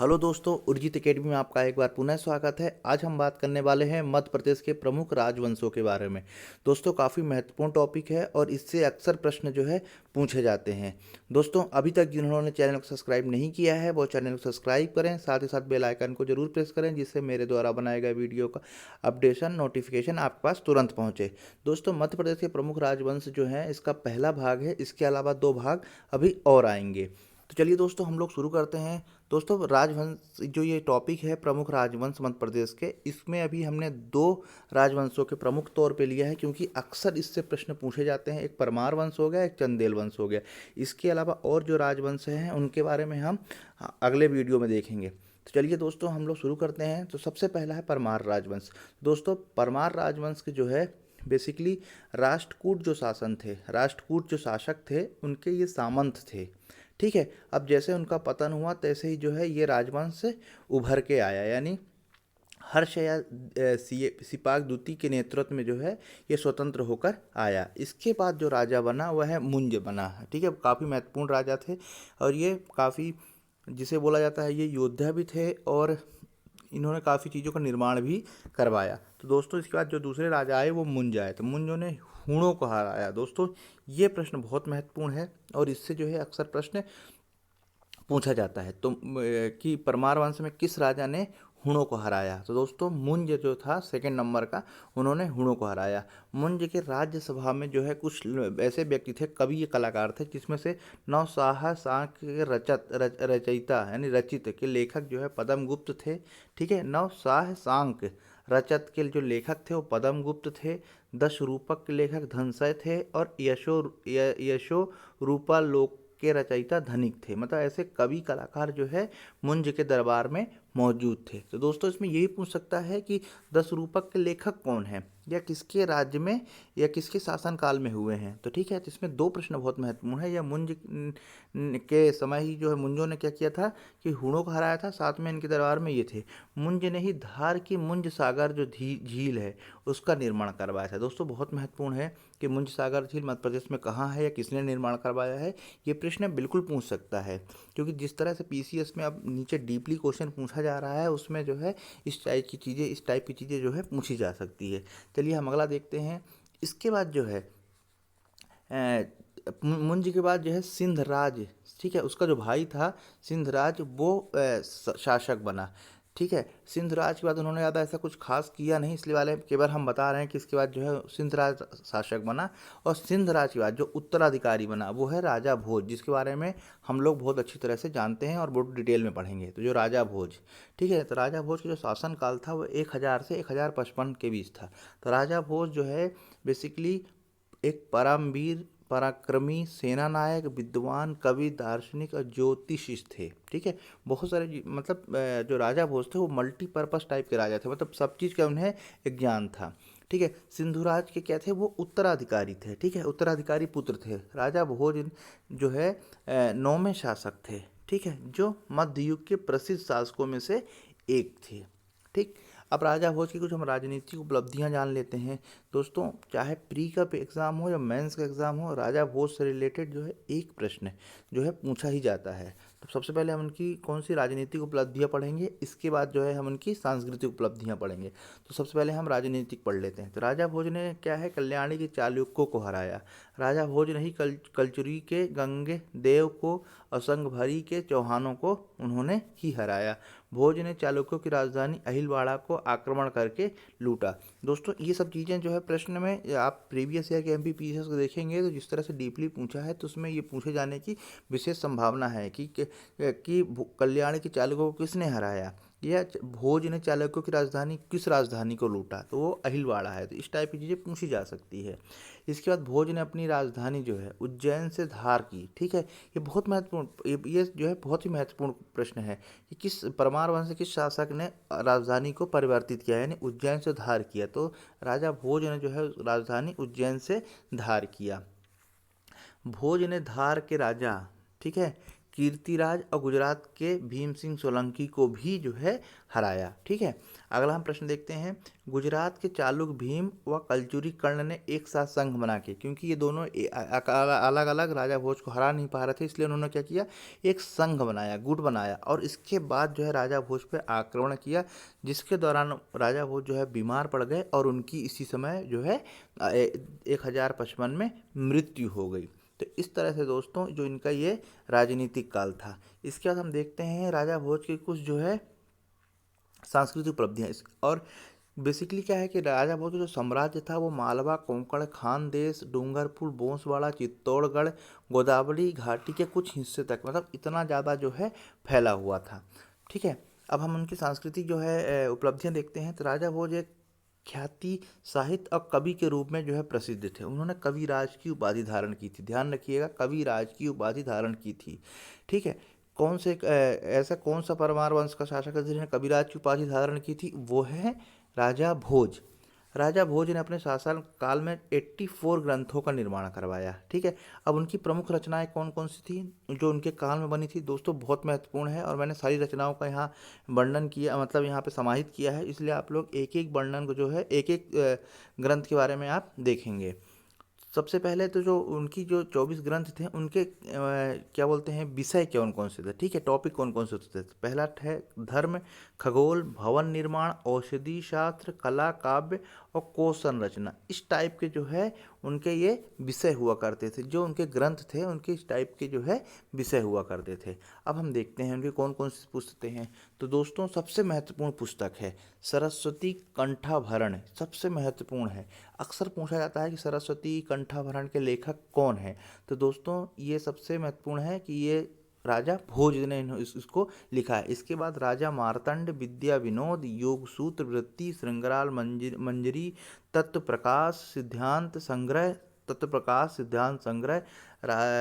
Hello दोस्तों, Urjit academy में आपका एक बार पुनः स्वागत है। आज हम बात करने वाले हैं मध्य प्रदेश के प्रमुख राजवंशों के बारे में। दोस्तों, काफ़ी महत्वपूर्ण टॉपिक है और इससे अक्सर प्रश्न जो है पूछे जाते हैं। दोस्तों, अभी तक जिन्होंने चैनल को सब्सक्राइब नहीं किया है वो चैनल को सब्सक्राइब करें, साथ ही साथ बेल आइकन को जरूर प्रेस करें जिससे मेरे द्वारा बनाए गए वीडियो का अपडेशन नोटिफिकेशन आपके पास तुरंत पहुँचे। दोस्तों, मध्य प्रदेश के प्रमुख राजवंश जो हैं इसका पहला भाग है, इसके अलावा 2 भाग अभी और आएंगे। तो चलिए दोस्तों, हम लोग शुरू करते हैं। दोस्तों, राजवंश जो ये टॉपिक है प्रमुख राजवंश मध्य प्रदेश के, इसमें अभी हमने 2 राजवंशों के प्रमुख तौर पे लिया है क्योंकि अक्सर इससे प्रश्न पूछे जाते हैं। एक परमार वंश हो गया, एक चंदेल वंश हो गया। इसके अलावा और जो राजवंश हैं उनके बारे में हम अगले वीडियो में देखेंगे। तो चलिए दोस्तों, हम लोग शुरू करते हैं। तो सबसे पहला है परमार राजवंश। दोस्तों, परमार राजवंश के जो है बेसिकली राष्ट्रकूट जो शासन थे, राष्ट्रकूट जो शासक थे उनके ये सामंत थे। ठीक है। अब जैसे उनका पतन हुआ तैसे ही जो है ये राजवंश से उभर के आया, यानी हर्षया सिपाग द्वितीय के नेतृत्व में जो है ये स्वतंत्र होकर आया। इसके बाद जो राजा बना वह है मुंज बना। ठीक है, काफ़ी महत्वपूर्ण राजा थे और ये काफ़ी, जिसे बोला जाता है, ये योद्धा भी थे और इन्होंने काफ़ी चीज़ों का निर्माण भी करवाया। तो दोस्तों, इसके बाद जो दूसरे राजा आए वो मुंज आए, तो मुंजों ने हूणों को हराया। दोस्तों, ये प्रश्न बहुत महत्वपूर्ण है और इससे जो है अक्सर प्रश्न पूछा जाता है। तो कि परमार वंश में किस राजा ने हूणों को हराया? तो दोस्तों, मुंज जो था सेकंड नंबर का, उन्होंने हूणों को हराया। मुंज के राज्यसभा में जो है कुछ ऐसे व्यक्ति थे, कवि कलाकार थे, जिसमें से नौशाह सांक के रचयिता यानी रचित के लेखक जो है पद्मगुप्त थे। ठीक है, नौशाह सांक रचत के जो लेखक थे वो पद्मगुप्त थे। 10 रूपक के लेखक धनसय थे और यशो रूपालोक के रचयिता धनिक थे। मतलब ऐसे कवि कलाकार जो है मुंज के दरबार में मौजूद थे। तो दोस्तों, इसमें यही पूछ सकता है कि 10 रूपक के लेखक कौन हैं या किसके राज्य में या किसके शासनकाल में हुए हैं। तो ठीक है, तो इसमें 2 प्रश्न बहुत महत्वपूर्ण है। यह मुंज के समय ही जो है मुंजों ने क्या किया था कि हूणों को हराया था, साथ में इनके दरबार में ये थे। मुंज ने ही धार की मुंज सागर जो झील है उसका निर्माण करवाया था। दोस्तों, बहुत महत्वपूर्ण है कि मुंज सागर झील मध्य प्रदेश में कहाँ है या किसने निर्माण करवाया है। ये प्रश्न बिल्कुल पूछ सकता है क्योंकि जिस तरह से पीसीएस में अब नीचे डीपली क्वेश्चन पूछा जा रहा है उसमें जो है इस टाइप की चीज़ें जो है पूछी जा सकती है। चलिए हम अगला देखते हैं। इसके बाद जो है मुंज के बाद जो है सिंधराज, ठीक है, उसका जो भाई था सिंधराज वो शासक बना। ठीक है, सिंधराज के बाद उन्होंने ज़्यादा ऐसा कुछ खास किया नहीं, इसलिए वाले केवल हम बता रहे हैं कि इसके बाद जो है सिंधराज शासक बना। और सिंधराज के बाद जो उत्तराधिकारी बना वो है राजा भोज, जिसके बारे में हम लोग बहुत अच्छी तरह से जानते हैं और बहुत डिटेल में पढ़ेंगे। तो जो राजा भोज, ठीक है, तो राजा भोज का जो शासनकाल था वो 1000 से 1055 के बीच था। तो राजा भोज जो है बेसिकली एक परमवीर, पराक्रमी, सेना नायक, विद्वान, कवि, दार्शनिक और ज्योतिषी थे। ठीक है, बहुत सारे मतलब जो राजा भोज थे वो मल्टीपर्पस टाइप के राजा थे, मतलब सब चीज़ का उन्हें एक ज्ञान था। ठीक है, सिंधुराज के क्या थे, वो उत्तराधिकारी थे। ठीक है, उत्तराधिकारी पुत्र थे। राजा भोज जो है 9वें शासक थे। ठीक है, जो मध्य युग के प्रसिद्ध शासकों में से एक थे। ठीक, अब राजा भोज की कुछ हम राजनीतिक उपलब्धियां जान लेते हैं। दोस्तों, चाहे प्री का एग्ज़ाम हो या मेंस का एग्ज़ाम हो, राजा भोज से रिलेटेड जो है एक प्रश्न जो है पूछा ही जाता है। तो सबसे पहले हम उनकी कौन सी राजनीतिक उपलब्धियां पढ़ेंगे, इसके बाद जो है हम उनकी सांस्कृतिक उपलब्धियां पढ़ेंगे। तो सबसे पहले हम राजनीतिक पढ़ लेते हैं। तो राजा भोज ने क्या है, कल्याणी के चालुक्यों को हराया। राजा भोज ने ही कलचुरी के गंगे देव को, असंगभरी के चौहानों को उन्होंने ही हराया। भोज ने चालुक्यों की राजधानी अहिलवाड़ा को आक्रमण करके लूटा। दोस्तों, ये सब चीज़ें जो है प्रश्न में आप प्रीवियस ईयर के एमपीपीएस को देखेंगे तो जिस तरह से डीपली पूछा है तो उसमें ये पूछे जाने की विशेष संभावना है कि कल्याण के चालुक्यों को किसने हराया या भोज ने चालुक्यों की राजधानी किस राजधानी को लूटा, तो वो अहिलवाड़ा है। तो इस टाइप की चीज़ें पूछी जा सकती है। इसके बाद भोज ने अपनी राजधानी जो है उज्जैन से धार की। ठीक है, ये बहुत महत्वपूर्ण, ये जो है बहुत ही महत्वपूर्ण प्रश्न है कि किस परमार वंश किस शासक ने राजधानी को परिवर्तित किया यानी उज्जैन से धार किया। तो राजा भोज ने जो है राजधानी उज्जैन से धार किया। भोज ने धार के राजा, ठीक है, कीर्तिराज और गुजरात के भीम सिंह सोलंकी को भी जो है हराया। ठीक है, अगला हम प्रश्न देखते हैं। गुजरात के चालुक भीम व कलचुरी कर्ण ने एक साथ संघ बना के, क्योंकि ये दोनों अलग अलग राजा भोज को हरा नहीं पा रहे थे, इसलिए उन्होंने क्या किया, एक संघ बनाया, गुट बनाया, और इसके बाद जो है राजा भोज पे आक्रमण किया, जिसके दौरान राजा भोज जो है बीमार पड़ गए और उनकी इसी समय जो है 1055 में मृत्यु हो गई। तो इस तरह से दोस्तों जो इनका ये राजनीतिक काल था। इसके बाद हम देखते हैं राजा भोज के कुछ जो है सांस्कृतिक उपलब्धियाँ। और बेसिकली क्या है कि राजा भोज का जो साम्राज्य था वो मालवा, कोंकण, खानदेश, डूंगरपुर, बांसवाड़ा, चित्तौड़गढ़, गोदावरी घाटी के कुछ हिस्से तक, मतलब इतना ज़्यादा जो है फैला हुआ था। ठीक है, अब हम उनकी सांस्कृतिक जो है उपलब्धियाँ देखते हैं। तो राजा भोज एक ख्याति साहित्य और कवि के रूप में जो है प्रसिद्ध थे। उन्होंने कविराज की उपाधि धारण की थी, ध्यान रखिएगा, कविराज की उपाधि धारण की थी। ठीक है, ऐसा कौन सा परमार वंश का शासक है जिन्होंने कविराज की उपाधि धारण की थी, वो है राजा भोज। राजा भोज ने अपने शासन काल में 84 ग्रंथों का निर्माण करवाया। ठीक है, अब उनकी प्रमुख रचनाएं कौन कौन सी थी जो उनके काल में बनी थी, दोस्तों बहुत महत्वपूर्ण है, और मैंने सारी रचनाओं का यहाँ वर्णन किया, मतलब यहाँ पे समाहित किया है, इसलिए आप लोग एक एक वर्णन को जो है एक एक ग्रंथ के बारे में आप देखेंगे। सबसे पहले तो जो उनकी जो 24 ग्रंथ थे उनके क्या बोलते हैं, विषय कौन कौन से थे, ठीक है, टॉपिक कौन कौन से थे। पहला है धर्म, खगोल, भवन निर्माण, औषधि शास्त्र, कला, काव्य और कोश संरचना। इस टाइप के जो है उनके ये विषय हुआ करते थे, जो उनके ग्रंथ थे उनके इस टाइप के जो है विषय हुआ करते थे। अब हम देखते हैं उनके कौन कौन सी पुस्तकें हैं। तो दोस्तों सबसे महत्वपूर्ण पुस्तक है सरस्वती कंठाभरण, सबसे महत्वपूर्ण है। अक्सर पूछा जाता है कि सरस्वती कंठाभरण के लेखक कौन है, तो दोस्तों ये सबसे महत्वपूर्ण है कि ये राजा भोज ने इसको लिखा है। इसके बाद राजा मार्तंड, विद्या विनोद, योग सूत्र, वृत्ति, श्रृंगार मंजरी, तत्व प्रकाश, सिद्धांत संग्रह, तत्व प्रकाश, सिद्धांत संग्रह,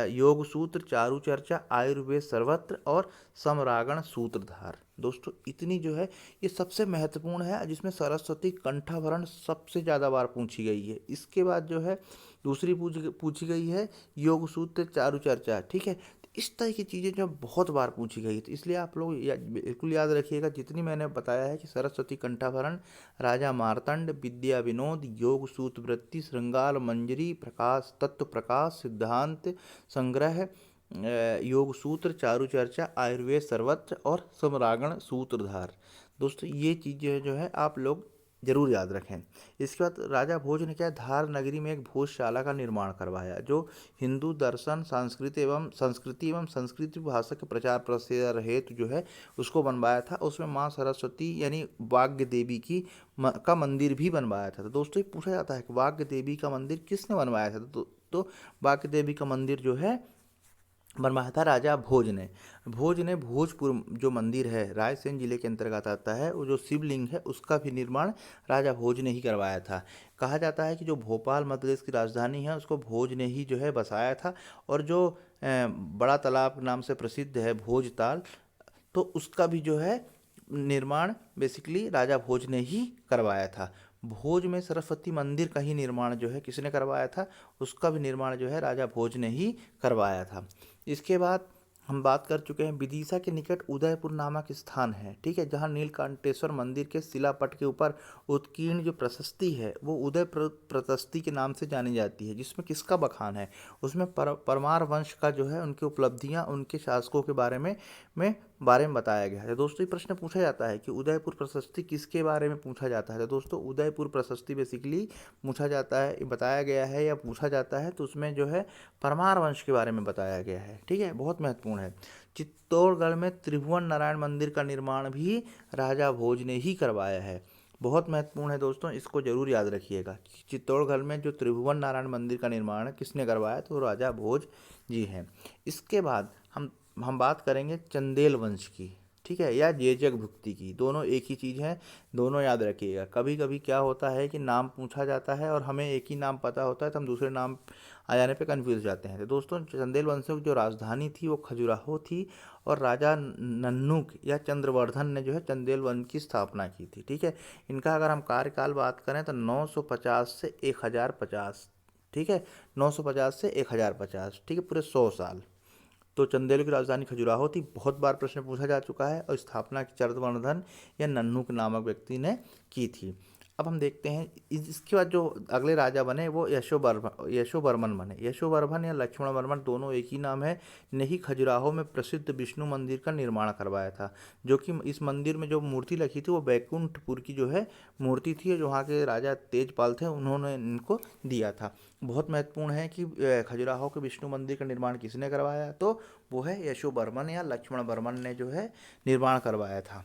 योग सूत्र, चारु चर्चा, आयुर्वेद सर्वत्र और समरागण सूत्रधार। दोस्तों इतनी जो है ये सबसे महत्वपूर्ण है, जिसमें सरस्वती कंठाभरण सबसे ज़्यादा बार पूछी गई है। इसके बाद जो है दूसरी पूछी गई है योग सूत्र, चारु चर्चा। ठीक है, तो इस तरह की चीज़ें जो बहुत बार पूछी गई, तो इसलिए आप लोग बिल्कुल याद रखिएगा, जितनी मैंने बताया है कि सरस्वती कंठाभरण, राजा मार्तंड, विद्या विनोद, योग सूत्र, वृत्ति, श्रृंगार मंजरी, प्रकाश, तत्व प्रकाश, सिद्धांत संग्रह, योग सूत्र, चारु चर्चा, आयुर्वेद सर्वत्र और समरागण सूत्रधार। दोस्तों ये चीज़ें जो है आप लोग जरूर याद रखें। इसके बाद राजा भोज ने क्या, धार नगरी में एक भोजशाला का निर्माण करवाया, जो हिंदू दर्शन, संस्कृति एवं संस्कृत भाषा के प्रचार प्रसार हेतु जो है उसको बनवाया था। उसमें माँ सरस्वती यानी वाग्य देवी की का मंदिर भी बनवाया था। तो दोस्तों ये पूछा जाता है कि वाग्य देवी का मंदिर किसने बनवाया था, तो वाग्य देवी का मंदिर जो है बनवाया था राजा भोज ने। भोजपुर जो मंदिर है रायसेन जिले के अंतर्गत आता है, वो जो शिवलिंग है उसका भी निर्माण राजा भोज ने ही करवाया था। कहा जाता है कि जो भोपाल मध्य प्रदेश की राजधानी है उसको भोज ने ही जो है बसाया था, और जो बड़ा तालाब नाम से प्रसिद्ध है भोजताल, तो उसका भी जो है निर्माण बेसिकली राजा भोज ने ही करवाया था। भोज में सरस्वती मंदिर का ही निर्माण जो है किसने करवाया था, उसका भी निर्माण जो है राजा भोज ने ही करवाया था। इसके बाद हम बात कर चुके हैं विदिशा के निकट उदयपुर नामक स्थान है, ठीक है, जहाँ नीलकंठेश्वर मंदिर के शिलापट के ऊपर उत्कीर्ण जो प्रशस्ति है वो उदय प्रशस्ति के नाम से जानी जाती है, जिसमें किसका बखान है, उसमें परमार वंश का जो है उनकी उपलब्धियां, उनके शासकों के बारे में बताया गया है। तो दोस्तों ये प्रश्न पूछा जाता है कि उदयपुर प्रशस्ति किसके बारे में पूछा जाता है। तो दोस्तों उदयपुर प्रशस्ति बेसिकली पूछा जाता है, बताया गया है या पूछा जाता है तो उसमें जो है परमार वंश के बारे में बताया गया है। ठीक है, बहुत महत्वपूर्ण है। चित्तौड़गढ़ में त्रिभुवन नारायण मंदिर का निर्माण भी राजा भोज ने ही करवाया है। बहुत महत्वपूर्ण है दोस्तों, इसको जरूर याद रखिएगा। चित्तौड़गढ़ में जो त्रिभुवन नारायण मंदिर का निर्माण किसने करवाया, तो राजा भोज जी हैं। इसके बाद हम बात करेंगे चंदेल वंश की, ठीक है, या जेजक भुक्ति की। दोनों एक ही चीज़ है, दोनों याद रखिएगा। कभी कभी क्या होता है कि नाम पूछा जाता है और हमें एक ही नाम पता होता है तो हम दूसरे नाम आ जाने पे कंफ्यूज हो जाते हैं। तो दोस्तों चंदेल वंशों की जो राजधानी थी वो खजुराहो थी, और राजा नन्नुक या चंद्रवर्धन ने जो है चंदेल वंश की स्थापना की थी। ठीक है, इनका अगर हम कार्यकाल बात करें तो 950 से 1050, ठीक है, 950 से 1050, ठीक है, पूरे 100 साल। तो चंदेलों की राजधानी खजुराहो थी, बहुत बार प्रश्न पूछा जा चुका है, और स्थापना चरवर्धन या नन्हु नामक व्यक्ति ने की थी। अब हम देखते हैं इसके बाद जो अगले राजा बने वो यशोवर्मन बने। यशोवर्मन या लक्ष्मण वर्मन दोनों एक ही नाम है, ने ही खजुराहो में प्रसिद्ध विष्णु मंदिर का निर्माण करवाया था, जो कि इस मंदिर में जो मूर्ति लगी थी वो बैकुंठपुर की जो है मूर्ति थी, जो वहाँ के राजा तेजपाल थे उन्होंने इनको दिया था। बहुत महत्वपूर्ण है कि खजुराहो के विष्णु मंदिर का निर्माण किसने करवाया, तो वो है यशोवर्मन या लक्ष्मण वर्मन ने जो है निर्माण करवाया था।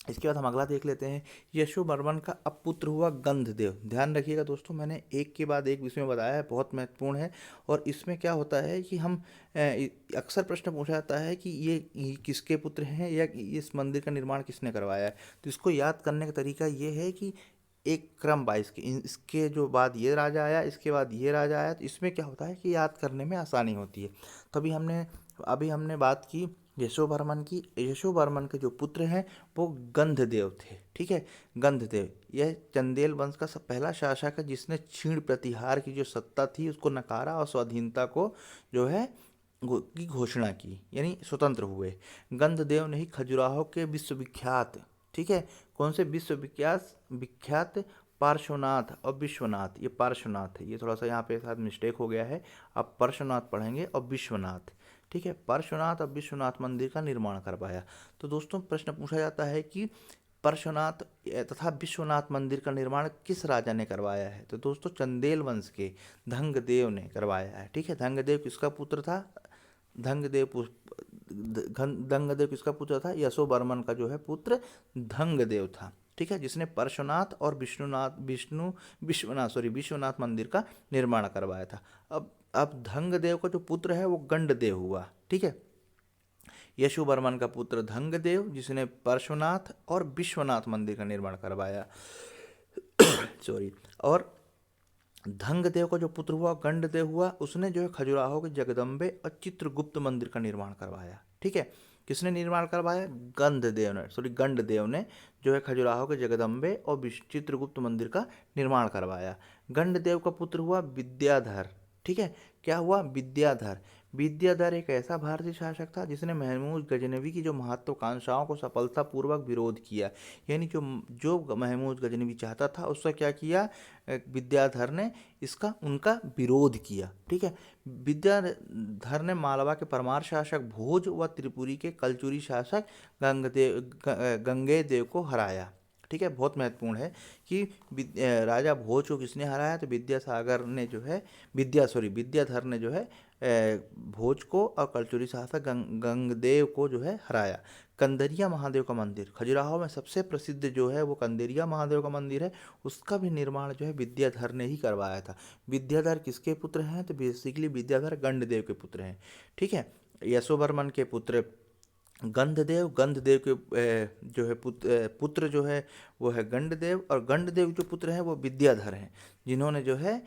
इसके बाद हम अगला देख लेते हैं। यशोवर्मन का अब पुत्र हुआ गंधदेव। ध्यान रखिएगा दोस्तों, मैंने एक के बाद एक विषय में बताया है, बहुत महत्वपूर्ण है। और इसमें क्या होता है कि हम अक्सर प्रश्न पूछा जाता है कि ये किसके पुत्र हैं या इस मंदिर का निर्माण किसने करवाया है। तो इसको याद करने का तरीका ये है कि एक क्रम वाइज के इसके जो बाद ये राजा आया, इसके बाद ये राजा आया, तो इसमें क्या होता है कि याद करने में आसानी होती है। तो अभी हमने बात की यशोवर्मन की। यशोवर्मन के जो पुत्र हैं वो गंधदेव थे, ठीक है। गंधदेव यह चंदेल वंश का पहला शासक है जिसने क्षीण प्रतिहार की जो सत्ता थी उसको नकारा और स्वाधीनता को जो है की घोषणा की, यानी स्वतंत्र हुए। गंधदेव ने ही खजुराहो के विश्वविख्यात, ठीक है, कौन से विख्यात पार्श्वनाथ और विश्वनाथ, ये पार्श्वनाथ है, ये थोड़ा सा यहाँ पे साथ मिस्टेक हो गया है, आप पार्श्वनाथ पढ़ेंगे और विश्वनाथ, ठीक है, पार्श्वनाथ और विश्वनाथ मंदिर का निर्माण करवाया। तो दोस्तों प्रश्न पूछा जाता है कि पार्श्वनाथ तथा विश्वनाथ मंदिर का निर्माण किस राजा ने करवाया है, तो दोस्तों चंदेल वंश के धंगदेव ने करवाया है, ठीक है। धंगदेव किसका पुत्र था, धंगदेव किसका पुत्र था, यशोवर्मन का जो है पुत्र धंगदेव था, ठीक है, जिसने पार्श्वनाथ और विश्वनाथ मंदिर का निर्माण करवाया था। अब धंगदेव का जो पुत्र है वो गंडदेव हुआ, ठीक है। यशोवर्मन का पुत्र धंगदेव जिसने पार्श्वनाथ और विश्वनाथ मंदिर का निर्माण करवाया सॉरी। और धंगदेव का जो पुत्र हुआ गंडदेव हुआ, उसने जो है खजुराहो के जगदम्बे और चित्रगुप्त मंदिर का निर्माण करवाया, ठीक है। किसने निर्माण करवाया, गंडदेव ने जो है खजुराहो के जगदम्बे और चित्रगुप्त मंदिर का निर्माण करवाया। गंडदेव का पुत्र हुआ विद्याधर, ठीक है। क्या हुआ, विद्याधर एक ऐसा भारतीय शासक था जिसने महमूद गजनवी की जो महत्वाकांक्षाओं को सफलतापूर्वक विरोध किया, यानी जो महमूद गजनवी चाहता था उसका क्या किया, विद्याधर ने उनका विरोध किया, ठीक है। विद्याधर ने मालवा के परमार शासक भोज व त्रिपुरी के कलचुरी शासक गंगेदेव को हराया, ठीक है। बहुत महत्वपूर्ण है कि राजा भोज को किसने हराया, तो विद्याधर ने जो है भोज को और कलचुरी शासक गंगदेव को जो है हराया। कंदरिया महादेव का मंदिर, खजुराहो में सबसे प्रसिद्ध जो है वो कंदरिया महादेव का मंदिर है, उसका भी निर्माण जो है विद्याधर ने ही करवाया था। विद्याधर किसके पुत्र हैं, तो बेसिकली विद्याधर गंडदेव के पुत्र हैं, ठीक है। यशोवर्मन के पुत्र गंधदेव के जो है पुत्र जो है वो है गंडदेव, और गंडदेव जो पुत्र हैं वो विद्याधर हैं, जिन्होंने जो है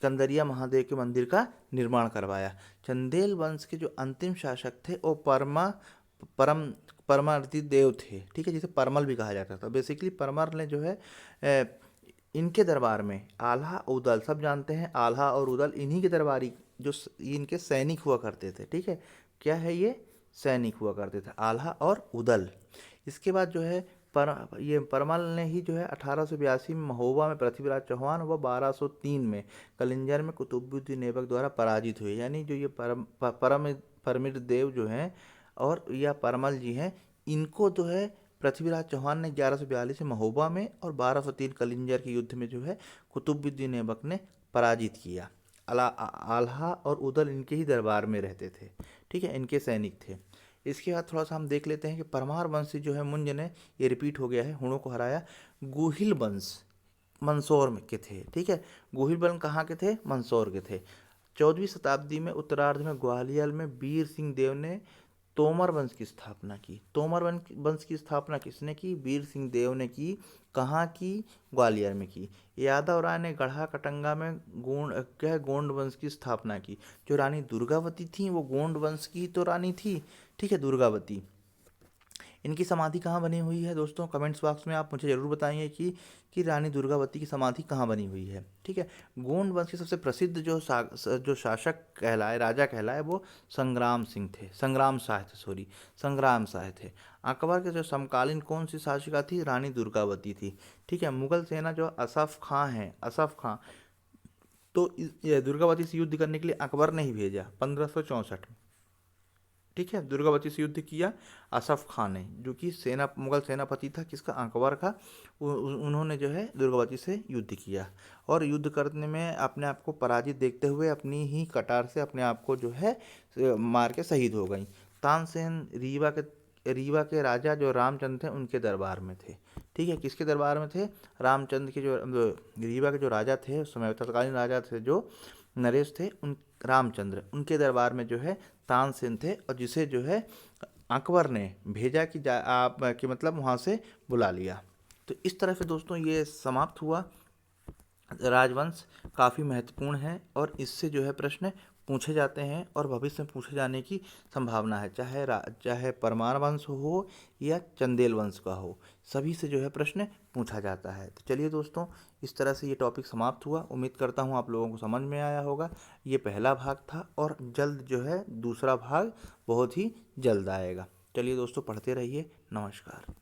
कंदरिया महादेव के मंदिर का निर्माण करवाया। चंदेल वंश के जो अंतिम शासक थे वो परमार्थित देव थे, ठीक है, जिसे परमल भी कहा जाता था। बेसिकली परमल ने जो है इनके दरबार में आल्हा उदल, सब जानते हैं आल्हा और उदल इन्हीं के दरबारी जो इनके सैनिक हुआ करते थे, ठीक है। क्या है, ये सैनिक हुआ करते थे आल्हा और उदल। इसके बाद जो है ये परमल ने ही जो है 1882 में महोबा में पृथ्वीराज चौहान व 1203 में कलिंजर में कुतुबुद्दीन ऐबक द्वारा पराजित हुए। यानी जो ये परमिर देव जो हैं और या परमल जी हैं, इनको जो है पृथ्वीराज चौहान ने 1142 में महोबा में और 1203 कलिंजर के युद्ध में जो है कुतुबुद्दीन ऐबक ने पराजित किया। आल्हा और उदल इनके ही दरबार में रहते थे, ठीक है, इनके सैनिक थे। इसके बाद थोड़ा सा हम देख लेते हैं कि परमार वंशी जो है मुंज ने, ये रिपीट हो गया है, हुणों को हराया। गुहिल वंश मंदसौर में के थे, ठीक है। गुहिल वंश कहाँ के थे, मंदसौर के थे। 14वीं शताब्दी में उत्तरार्ध में ग्वालियर में वीर सिंह देव ने तोमर वंश की स्थापना की। तोमर वंश की स्थापना किसने की, वीर सिंह देव ने की। कहाँ की, ग्वालियर में की। यादव राय ने गढ़ा कटंगा में गोंड वंश की स्थापना की। जो रानी दुर्गावती थी वो गोंड वंश की तो रानी थी, ठीक है, दुर्गावती। इनकी समाधि कहाँ बनी हुई है दोस्तों? कमेंट्स बॉक्स में आप मुझे ज़रूर बताइए कि रानी दुर्गावती की समाधि कहाँ बनी हुई है। ठीक है। गोंड वंश के सबसे प्रसिद्ध जो शासक कहलाए, राजा कहलाए, वो संग्राम सिंह थे, संग्राम शाह थे, सॉरी, संग्राम शाह थे। अकबर के जो समकालीन कौन सी शासिका थी? रानी दुर्गावती थी। ठीक है। मुगल सेना जो असफ खां है, असफ खां, तो ये दुर्गावती से युद्ध करने के लिए अकबर ने ही भेजा 1564 में। ठीक है। दुर्गावती से युद्ध किया असफ खान ने, जो कि मुगल सेनापति था किसका? अकबर का। उन्होंने जो है दुर्गावती से युद्ध किया और युद्ध करने में अपने आप को पराजित देखते हुए अपनी ही कटार से अपने आप को जो है मार के शहीद हो गई। तानसेन रीवा के राजा जो रामचंद्र थे उनके दरबार में थे। ठीक है। किसके दरबार में थे? रामचंद्र के रीवा के जो राजा थे उस समय, तत्कालीन राजा थे जो नरेश थे, उन रामचंद्र, उनके दरबार में जो है तानसेन थे, और जिसे जो है अकबर ने भेजा कि आप कि मतलब वहाँ से बुला लिया। तो इस तरह से दोस्तों ये समाप्त हुआ। राजवंश काफ़ी महत्वपूर्ण है और इससे जो है प्रश्न पूछे जाते हैं और भविष्य में पूछे जाने की संभावना है, चाहे परमार वंश हो या चंदेल वंश का हो, सभी से जो है प्रश्न पूछा जाता है। तो चलिए दोस्तों, इस तरह से ये टॉपिक समाप्त हुआ। उम्मीद करता हूँ आप लोगों को समझ में आया होगा। ये पहला भाग था और जल्द जो है दूसरा भाग बहुत ही जल्द आएगा। चलिए दोस्तों, पढ़ते रहिए। नमस्कार।